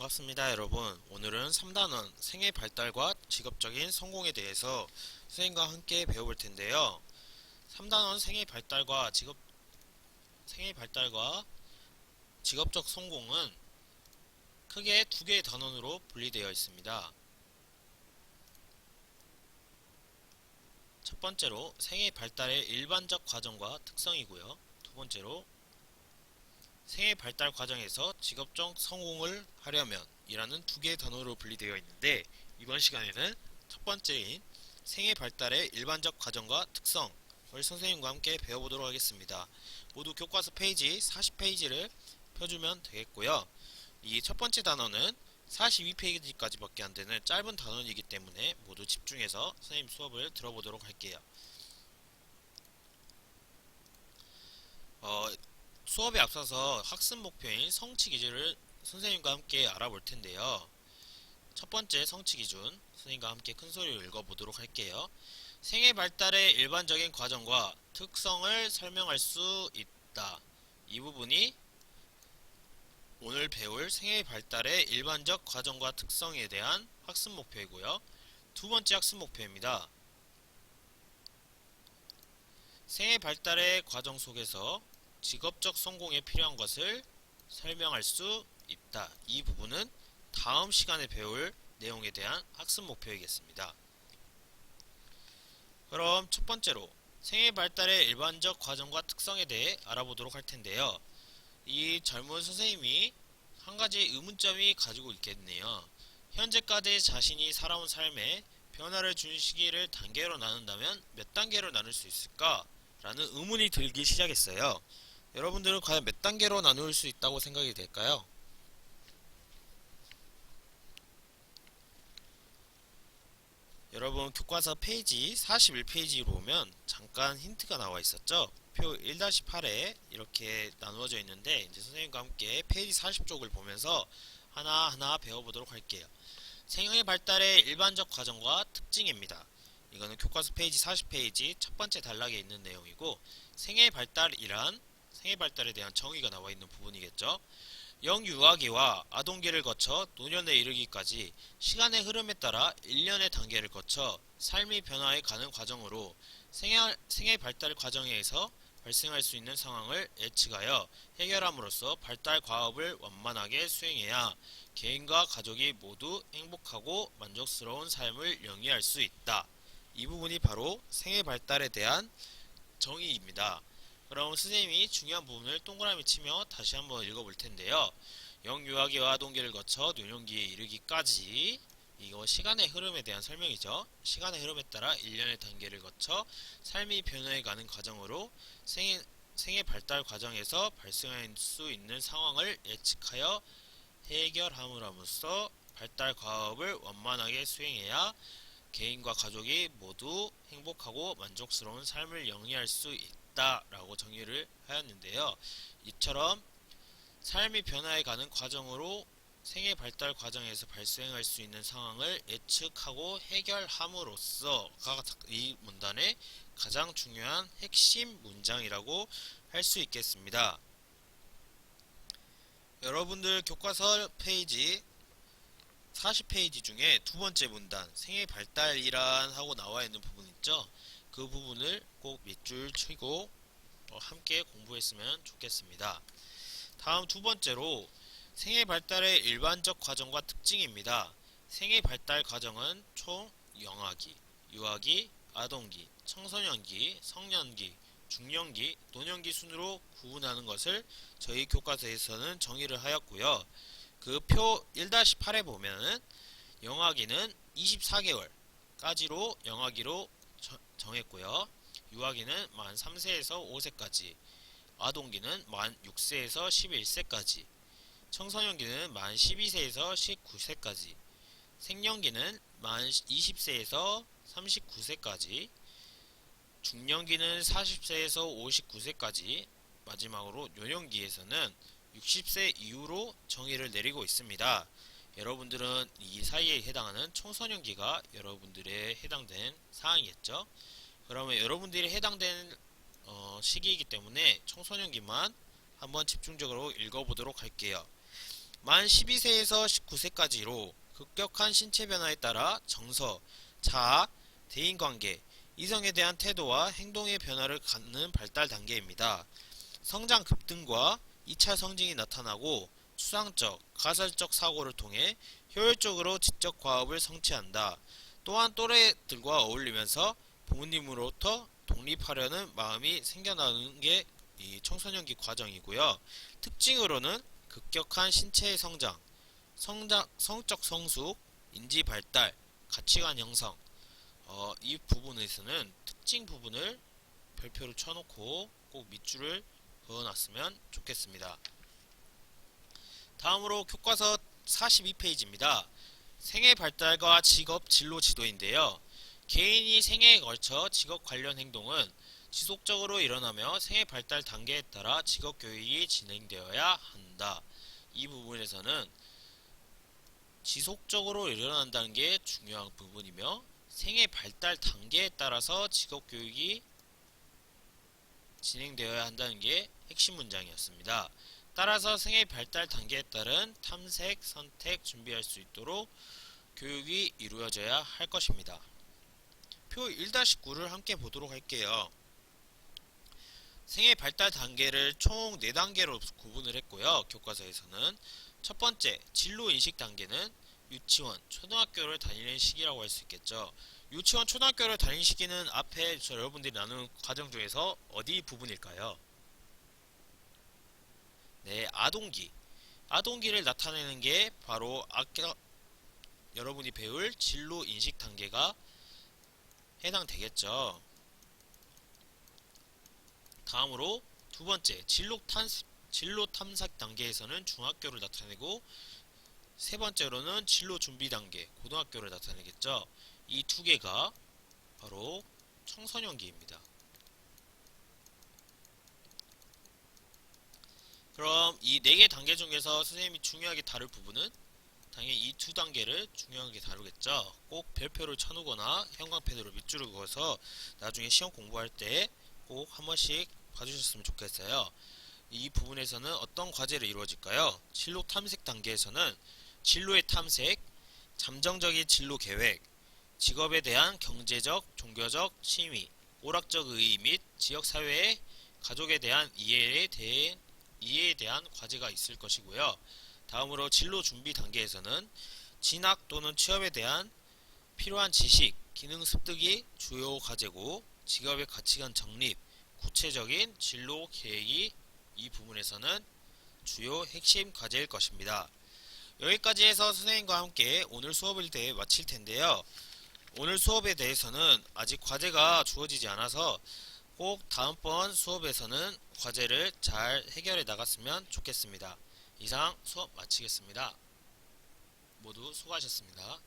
반갑습니다, 여러분. 오늘은 3단원 생애 발달과 직업적인 성공에 대해서 선생님과 함께 배워볼 텐데요. 3단원 생애 발달과 직업적 성공은 크게 두 개의 단원으로 분리되어 있습니다. 첫 번째로 생애 발달의 일반적 과정과 특성이고요. 두 번째로 생애 발달 과정에서 직업적 성공을 하려면 이라는 두 개의 단어로 분리되어 있는데, 이번 시간에는 첫 번째인 생애 발달의 일반적 과정과 특성을 선생님과 함께 배워보도록 하겠습니다. 모두 교과서 페이지 40페이지를 펴주면 되겠고요. 이 첫 번째 단어는 42페이지까지 밖에 안 되는 짧은 단원이기 때문에 모두 집중해서 선생님 수업을 들어보도록 할게요. 수업에 앞서서 학습 목표인 성취 기준을 선생님과 함께 알아볼 텐데요. 첫 번째 성취 기준, 선생님과 함께 큰 소리로 읽어보도록 할게요. 생애 발달의 일반적인 과정과 특성을 설명할 수 있다. 이 부분이 오늘 배울 생애 발달의 일반적 과정과 특성에 대한 학습 목표이고요. 두 번째 학습 목표입니다. 생애 발달의 과정 속에서 직업적 성공에 필요한 것을 설명할 수 있다. 이 부분은 다음 시간에 배울 내용에 대한 학습 목표이겠습니다. 그럼 첫 번째로 생애 발달의 일반적 과정과 특성에 대해 알아보도록 할 텐데요. 이 젊은 선생님이 한 가지 의문점이 가지고 있겠네요. 현재까지 자신이 살아온 삶에 변화를 준 시기를 단계로 나눈다면 몇 단계로 나눌 수 있을까? 라는 의문이 들기 시작했어요. 여러분들은 과연 몇 단계로 나눌 수 있다고 생각이 될까요? 여러분, 교과서 페이지 41페이지로 보면 잠깐 힌트가 나와 있었죠? 표 1-8에 이렇게 나누어져 있는데, 이제 선생님과 함께 페이지 40쪽을 보면서 하나하나 배워보도록 할게요. 생애 발달의 일반적 과정과 특징입니다. 이거는 교과서 페이지 40페이지 첫 번째 단락에 있는 내용이고, 생애 발달에 대한 정의가 나와 있는 부분이겠죠. 영유아기와 아동기를 거쳐 노년에 이르기까지 시간의 흐름에 따라 일련의 단계를 거쳐 삶이 변화해 가는 과정으로 생애 발달 과정에서 발생할 수 있는 상황을 예측하여 해결함으로써 발달 과업을 완만하게 수행해야 개인과 가족이 모두 행복하고 만족스러운 삶을 영위할 수 있다. 이 부분이 바로 생애 발달에 대한 정의입니다. 그럼 선생님이 중요한 부분을 동그라미 치며 다시 한번 읽어볼 텐데요. 영유아기와 아동기를 거쳐 노년기에 이르기까지, 이거 시간의 흐름에 대한 설명이죠. 시간의 흐름에 따라 일련의 단계를 거쳐 삶이 변해가는 과정으로 생애 발달 과정에서 발생할 수 있는 상황을 예측하여 해결함으로써 발달 과업을 완만하게 수행해야 개인과 가족이 모두 행복하고 만족스러운 삶을 영위할 수 있다 라고 정의를 하였는데요. 이처럼 삶이 변화해가는 과정으로 생애 발달 과정에서 발생할 수 있는 상황을 예측하고 해결함으로써가 이 문단의 가장 중요한 핵심 문장이라고 할 수 있겠습니다. 여러분들 교과서 페이지 40페이지 중에 두 번째 문단 생애 발달이란 하고 나와 있는 부분 있죠? 그 부분을 꼭 밑줄 치고 함께 공부했으면 좋겠습니다. 다음 두 번째로 생애 발달의 일반적 과정과 특징입니다. 생애 발달 과정은 총 영아기, 유아기, 아동기, 청소년기, 성년기, 중년기, 노년기 순으로 구분하는 것을 저희 교과서에서는 정의를 하였고요. 그 표 1-8에 보면은 영아기는 24개월까지로 영아기로 정했고요. 유아기는 만 3세에서 5세까지, 아동기는 만 6세에서 11세까지, 청소년기는 만 12세에서 19세까지, 생년기는 만 20세에서 39세까지, 중년기는 40세에서 59세까지, 마지막으로 노년기에서는 60세 이후로 정의를 내리고 있습니다. 여러분들은 이 사이에 해당하는 청소년기가 여러분들의 해당되는 사항이겠죠. 그러면 여러분들이 해당되는 시기이기 때문에 청소년기만 한번 집중적으로 읽어보도록 할게요. 만 12세에서 19세까지로 급격한 신체 변화에 따라 정서, 자아, 대인관계, 이성에 대한 태도와 행동의 변화를 갖는 발달 단계입니다. 성장 급등과 2차 성징이 나타나고 추상적, 가설적 사고를 통해 효율적으로 지적 과업을 성취한다. 또한 또래들과 어울리면서 부모님으로부터 독립하려는 마음이 생겨나는 게 이 청소년기 과정이고요. 특징으로는 급격한 신체의 성적 성숙, 인지 발달, 가치관 형성, 이 부분에서는 특징 부분을 별표를 쳐놓고 꼭 밑줄을 그어놨으면 좋겠습니다. 다음으로 교과서 42페이지입니다. 생애 발달과 직업 진로 지도인데요. 개인이 생애에 걸쳐 직업 관련 행동은 지속적으로 일어나며 생애 발달 단계에 따라 직업 교육이 진행되어야 한다. 이 부분에서는 지속적으로 일어난다는 게 중요한 부분이며 생애 발달 단계에 따라서 직업 교육이 진행되어야 한다는 게 핵심 문장이었습니다. 따라서 생애 발달 단계에 따른 탐색, 선택, 준비할 수 있도록 교육이 이루어져야 할 것입니다. 표 1-9를 함께 보도록 할게요. 생애 발달 단계를 총 4단계로 구분을 했고요. 교과서에서는 첫 번째, 진로 인식 단계는 유치원, 초등학교를 다니는 시기라고 할 수 있겠죠. 유치원, 초등학교를 다니는 시기는 앞에 여러분들이 나눈 과정 중에서 어디 부분일까요? 네, 아동기. 아동기를 나타내는 게 바로 아까 여러분이 배울 진로 인식 단계가 해당되겠죠. 다음으로 두 번째, 진로 탐색 단계에서는 중학교를 나타내고 세 번째로는 진로 준비 단계, 고등학교를 나타내겠죠. 이 두 개가 바로 청소년기입니다. 그럼 이 4개 단계 중에서 선생님이 중요하게 다룰 부분은 당연히 이 두 단계를 중요하게 다루겠죠. 꼭 별표를 쳐놓거나 형광펜으로 밑줄을 그어서 나중에 시험 공부할 때 꼭 한 번씩 봐주셨으면 좋겠어요. 이 부분에서는 어떤 과제를 이루어질까요? 진로 탐색 단계에서는 진로의 탐색, 잠정적인 진로 계획, 직업에 대한 경제적, 종교적 취미, 오락적 의의 및 지역사회의 가족에 대한 이해에 대한 과제가 있을 것이고요. 다음으로 진로 준비 단계에서는 진학 또는 취업에 대한 필요한 지식, 기능 습득이 주요 과제고 직업의 가치관 정립, 구체적인 진로 계획이 이 부분에서는 주요 핵심 과제일 것입니다. 여기까지 해서 선생님과 함께 오늘 수업을 마칠 텐데요. 오늘 수업에 대해서는 아직 과제가 주어지지 않아서 꼭 다음번 수업에서는 과제를 잘 해결해 나갔으면 좋겠습니다. 이상 수업 마치겠습니다. 모두 수고하셨습니다.